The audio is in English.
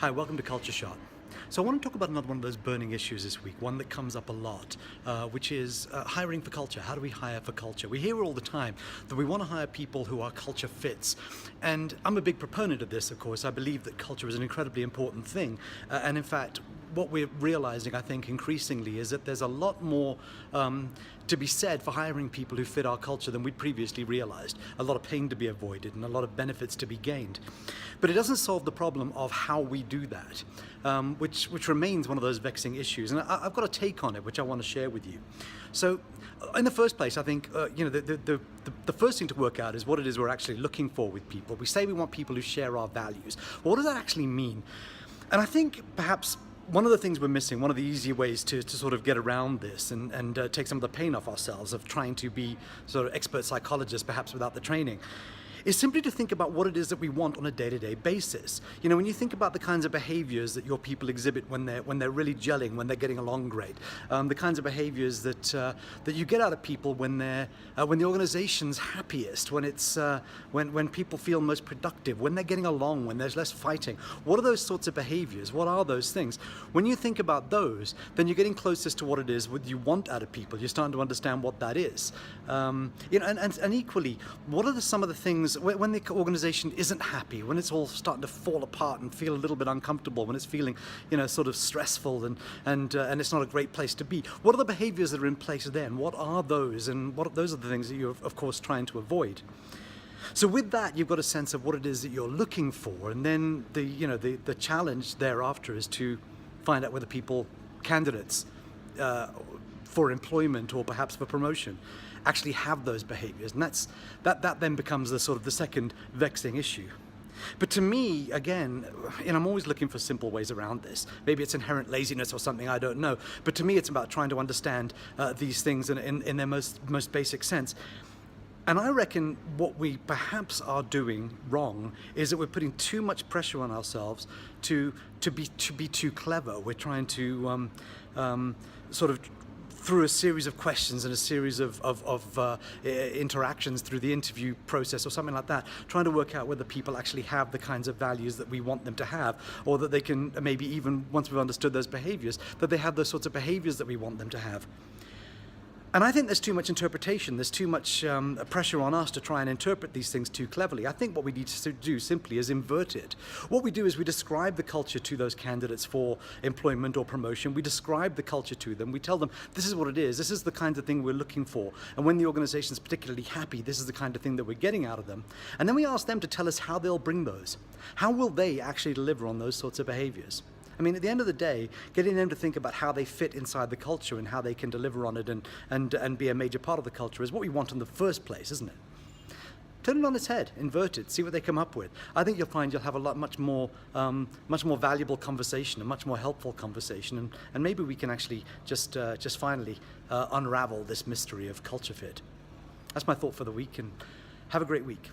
Hi, welcome to Culture Shot. So I want to talk about another one of those burning issues this week, one that comes up a lot, which is hiring for culture. How do we hire for culture? We hear all the time that we want to hire people who are culture fits. And I'm a big proponent of this, of course. I believe that culture is an incredibly important thing. And in fact, what we're realizing, I think, increasingly is that there's a lot more to be said for hiring people who fit our culture than we'd previously realized. A lot of pain to be avoided and a lot of benefits to be gained. But it doesn't solve the problem of how we do that, which remains one of those vexing issues. And I've got a take on it, which I want to share with you. So in the first place, I think the first thing to work out is what it is we're actually looking for with people. We say we want people who share our values. Well, what does that actually mean? And I think perhaps one of the things we're missing, one of the easy ways to sort of get around this and take some of the pain off ourselves of trying to be sort of expert psychologists, perhaps without the training, is simply to think about what it is that we want on a day-to-day basis. You know, when you think about the kinds of behaviors that your people exhibit when they're really gelling, when they're getting along great, the kinds of behaviors that you get out of people when the organization's happiest, when people feel most productive, when they're getting along, when there's less fighting. What are those sorts of behaviors? What are those things? When you think about those, then you're getting closest to what it is what you want out of people. You're starting to understand what that is. And equally, what are some of the things when the organization isn't happy, when it's all starting to fall apart and feel a little bit uncomfortable, when it's feeling, sort of stressful and it's not a great place to be? What are the behaviors that are in place then? What are those? And those are the things that you're, of course, trying to avoid. So with that, you've got a sense of what it is that you're looking for, and then the challenge thereafter is to find out whether candidates for employment or perhaps for promotion actually have those behaviors, and that then becomes the sort of the second vexing issue. But to me, again, I'm always looking for simple ways around this. Maybe it's inherent laziness or something, I don't know. But to me, it's about trying to understand these things in their most basic sense. And I reckon what we perhaps are doing wrong is that we're putting too much pressure on ourselves to be too clever. We're trying to sort of, through a series of questions and a series of interactions through the interview process or something like that, trying to work out whether people actually have the kinds of values that we want them to have, or that they can maybe, even once we've understood those behaviors, that they have those sorts of behaviors that we want them to have. And I think there's too much interpretation, there's too much pressure on us to try and interpret these things too cleverly. I think what we need to do simply is invert it. What we do is we describe the culture to those candidates for employment or promotion. We describe the culture to them. We tell them, this is what it is, this is the kind of thing we're looking for. And when the organization's particularly happy, this is the kind of thing that we're getting out of them. And then we ask them to tell us how they'll bring those. How will they actually deliver on those sorts of behaviors? I mean, at the end of the day, getting them to think about how they fit inside the culture and how they can deliver on it and be a major part of the culture is what we want in the first place, isn't it? Turn it on its head, invert it, see what they come up with. I think you'll find you'll have a much more valuable conversation, a much more helpful conversation, and maybe we can actually just finally unravel this mystery of culture fit. That's my thought for the week, and have a great week.